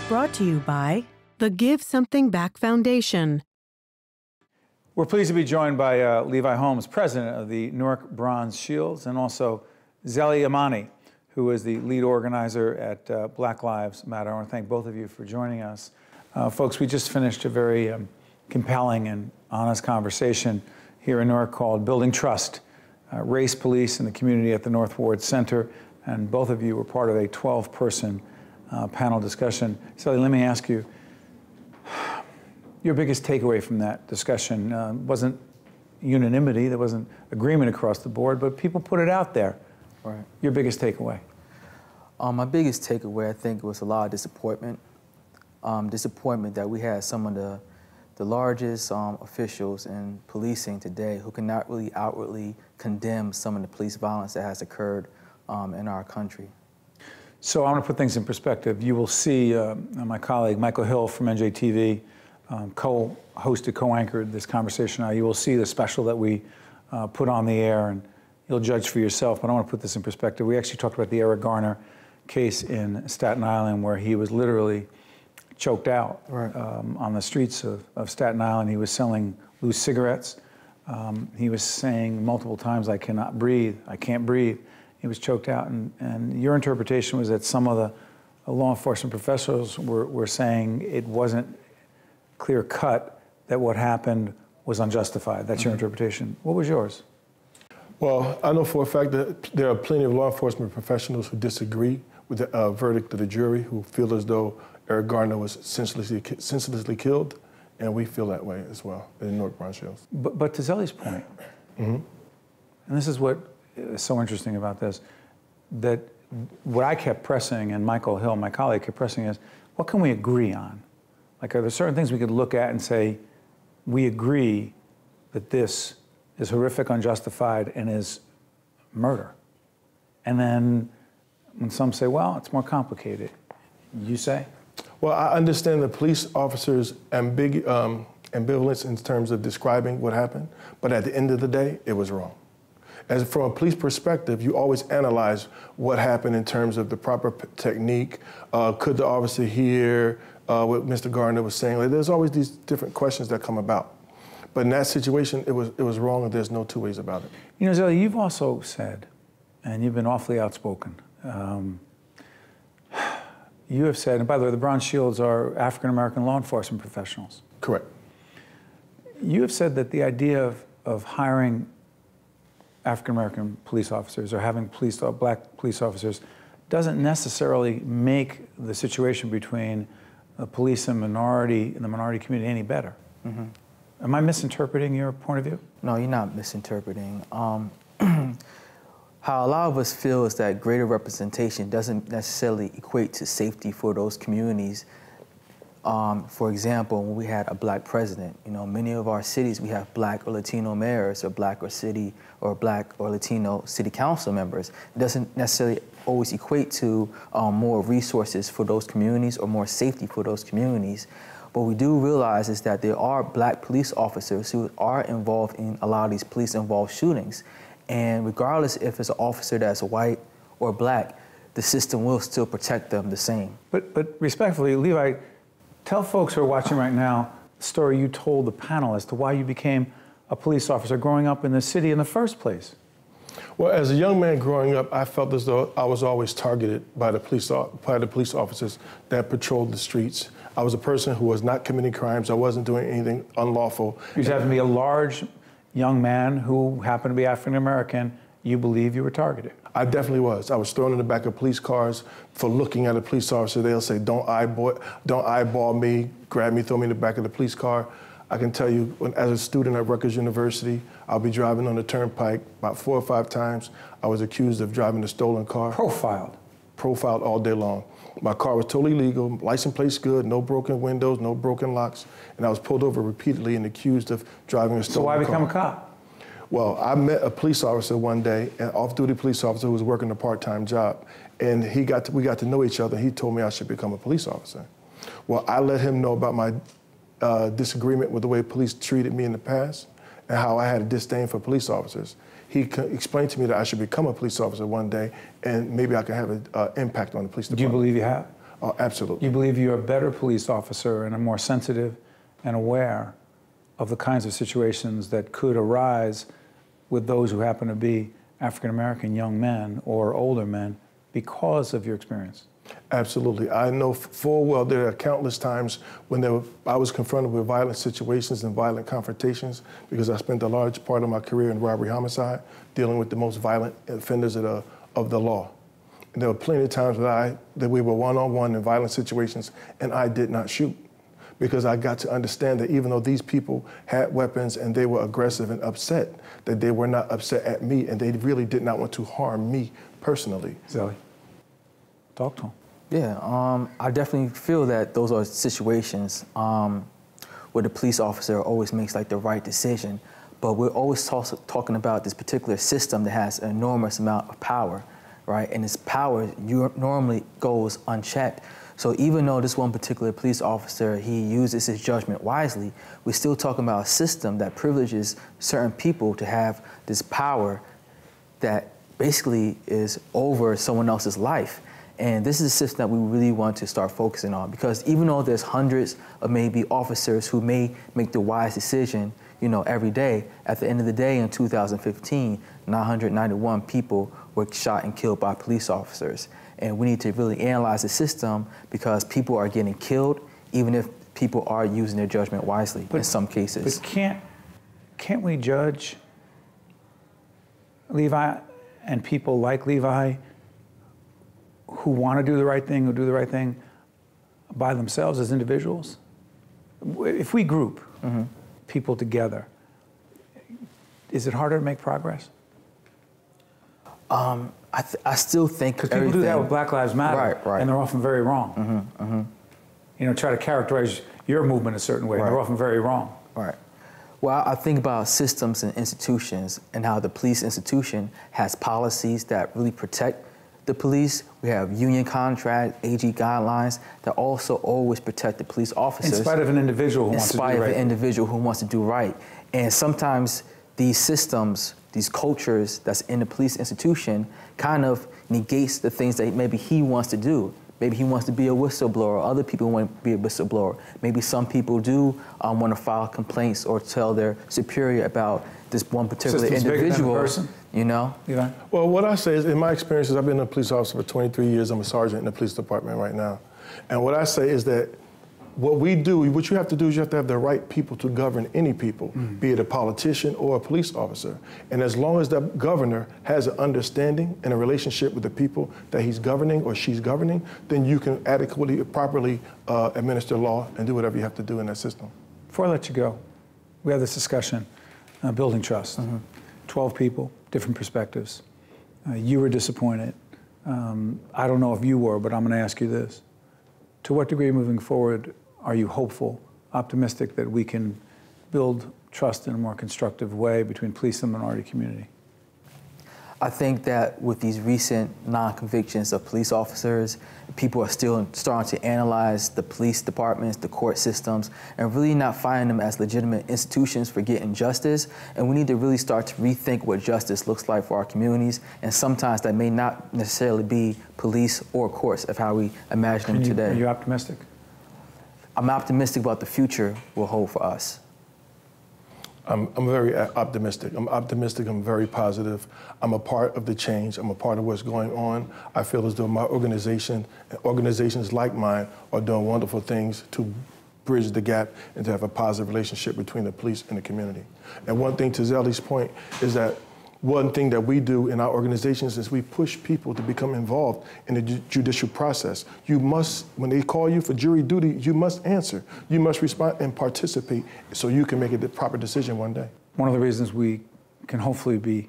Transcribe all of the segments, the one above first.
Brought to you by the Give Something Back Foundation. We're pleased to be joined by Levi Holmes, president of the Newark Bronze Shields, and also Zellie Imani, who is the lead organizer at Black Lives Matter. I want to thank both of you for joining us. Folks, we just finished a very compelling and honest conversation here in Newark called Building Trust, Race, Police, and the Community at the North Ward Center. And both of you were part of a 12-person panel discussion. Zellie, let me ask you, your biggest takeaway from that discussion wasn't unanimity, there wasn't agreement across the board, but people put it out there. Right. Your biggest takeaway? My biggest takeaway, I think, was a lot of disappointment. Disappointment that we had some of the largest officials in policing today who cannot really outwardly condemn some of the police violence that has occurred in our country. So I want to put things in perspective. You will see my colleague Michael Hill from NJTV co-hosted, co-anchored this conversation. Now you will see the special that we put on the air, and you'll judge for yourself. But I want to put this in perspective. We actually talked about the Eric Garner case in Staten Island, where he was literally choked out on the streets of Staten Island. He was selling loose cigarettes. He was saying multiple times, "I cannot breathe. I can't breathe." He was choked out, and your interpretation was that some of the law enforcement professionals were saying it wasn't clear cut that what happened was unjustified. That's your interpretation. What was yours? Well, I know for a fact that there are plenty of law enforcement professionals who disagree with the verdict of the jury, who feel as though Eric Garner was senselessly killed, and we feel that way as well in the Newark Bronze Shields. But to Zellie's point, and this is what is so interesting about this, that what I kept pressing, and Michael Hill, my colleague, kept pressing is, what can we agree on? Like, are there certain things we could look at and say, we agree that this is horrific, unjustified, and is murder? And then when some say, well, it's more complicated, you say? Well, I understand the police officers' ambivalence in terms of describing what happened, but at the end of the day, it was wrong. As from a police perspective, you always analyze what happened in terms of the proper technique. Could the officer hear what Mr. Garner was saying? Like, there's always these different questions that come about. But in that situation, it was wrong, and there's no two ways about it. You know, Zellie, you've also said, and you've been awfully outspoken, you have said, and by the way, the Bronze Shields are African-American law enforcement professionals. Correct. You have said that the idea of hiring African-American police officers or having black police officers doesn't necessarily make the situation between the police and the minority community any better. Am I misinterpreting your point of view? No, you're not misinterpreting. How a lot of us feel is that greater representation doesn't necessarily equate to safety for those communities. For example, when we had a black president, you know, many of our cities, we have black or Latino mayors or black or Latino city council members. It doesn't necessarily always equate to more resources for those communities or more safety for those communities. What we do realize is that there are black police officers who are involved in a lot of these police-involved shootings. And regardless if it's an officer that's white or black, the system will still protect them the same. But respectfully, Levi, tell folks who are watching right now the story you told the panel as to why you became a police officer growing up in the city in the first place. Well, as a young man growing up, I felt as though I was always targeted by the police officers that patrolled the streets. I was a person who was not committing crimes. I wasn't doing anything unlawful. You just happened to be a large young man who happened to be African-American. You believe you were targeted. I definitely was. I was thrown in the back of police cars for looking at a police officer. They'll say, don't eyeball me, grab me, throw me in the back of the police car. I can tell you, as a student at Rutgers University, I'll be driving on the turnpike about 4 or 5 times. I was accused of driving a stolen car. Profiled all day long. My car was totally legal, license plate's good, no broken windows, no broken locks, and I was pulled over repeatedly and accused of driving a stolen car. So why become a cop? Well, I met a police officer one day, an off-duty police officer who was working a part-time job, and we got to know each other. He told me I should become a police officer. Well, I let him know about my disagreement with the way police treated me in the past and how I had a disdain for police officers. He explained to me that I should become a police officer one day, and maybe I could have an impact on the police department. Do you believe you have? Oh, absolutely. You believe you're a better police officer and are more sensitive and aware of the kinds of situations that could arise with those who happen to be African-American young men or older men because of your experience? Absolutely. I know full well there are countless times when I was confronted with violent situations and violent confrontations because I spent a large part of my career in robbery homicide dealing with the most violent offenders of the law. And there were plenty of times that we were one-on-one in violent situations and I did not shoot because I got to understand that even though these people had weapons and they were aggressive and upset, that they were not upset at me and they really did not want to harm me personally. Zellie, talk to him. Yeah, I definitely feel that those are situations where the police officer always makes like the right decision, but we're always talking about this particular system that has an enormous amount of power, right? And this power normally goes unchecked. So even though this one particular police officer, he uses his judgment wisely, we're still talking about a system that privileges certain people to have this power that basically is over someone else's life. And this is a system that we really want to start focusing on because even though there's hundreds of maybe officers who may make the wise decision, you know, every day, at the end of the day in 2015, 991 people were shot and killed by police officers. And we need to really analyze the system because people are getting killed even if people are using their judgment wisely in some cases. But can't we judge Levi and people like Levi who want to do the right thing, who do the right thing by themselves as individuals? If we group people together, is it harder to make progress? I still think because people do that with Black Lives Matter, right. and they're often very wrong. You know, try to characterize your movement a certain way, and they're often very wrong. Right. Well, I think about systems and institutions and how the police institution has policies that really protect the police. We have union contract, AG guidelines that also always protect the police officers. In spite of an individual who wants to do right. In spite of an individual who wants to do right. And sometimes these systems, these cultures that's in the police institution kind of negates the things that maybe he wants to do. Maybe he wants to be a whistleblower. Other people want to be a whistleblower. Maybe some people do want to file complaints or tell their superior about this one particular individual. You know? Yeah. Well, what I say is, in my experiences, I've been a police officer for 23 years. I'm a sergeant in the police department right now. And what I say is that what we do, what you have to do is you have to have the right people to govern any people, be it a politician or a police officer. And as long as that governor has an understanding and a relationship with the people that he's governing or she's governing, then you can adequately, properly administer law and do whatever you have to do in that system. Before I let you go, we have this discussion, building trust. 12 people, different perspectives. You were disappointed. I don't know if you were, but I'm going to ask you this. To what degree moving forward are you hopeful, optimistic that we can build trust in a more constructive way between police and the minority community? I think that with these recent non-convictions of police officers, people are still starting to analyze the police departments, the court systems, and really not finding them as legitimate institutions for getting justice. And we need to really start to rethink what justice looks like for our communities. And sometimes that may not necessarily be police or courts of how we imagine them today. Are you optimistic? I'm optimistic about the future will hold for us. I'm very optimistic. I'm optimistic. I'm very positive. I'm a part of the change. I'm a part of what's going on. I feel as though my organization and organizations like mine are doing wonderful things to bridge the gap and to have a positive relationship between the police and the community. And one thing to Zellie's point is that one thing that we do in our organizations is we push people to become involved in the judicial process. You must, when they call you for jury duty, you must answer. You must respond and participate so you can make the proper decision one day. One of the reasons we can hopefully be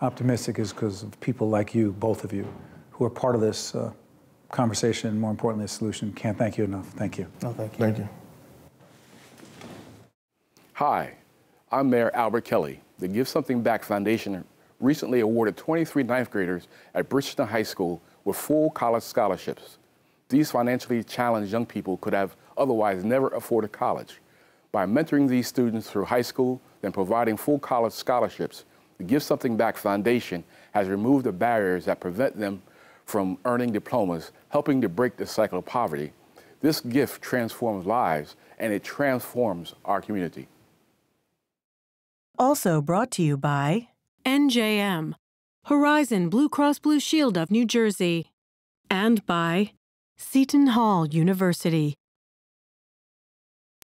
optimistic is because of people like you, both of you, who are part of this conversation, and more importantly, a solution. Can't thank you enough. Thank you. No, thank you. Thank you. Hi, I'm Mayor Albert Kelly. The Give Something Back Foundation recently awarded 23 ninth graders at Bridgeton High School with full college scholarships. These financially challenged young people could have otherwise never afforded college. By mentoring these students through high school, then providing full college scholarships, the Give Something Back Foundation has removed the barriers that prevent them from earning diplomas, helping to break the cycle of poverty. This gift transforms lives, and it transforms our community. Also brought to you by NJM, Horizon Blue Cross Blue Shield of New Jersey, and by Seton Hall University.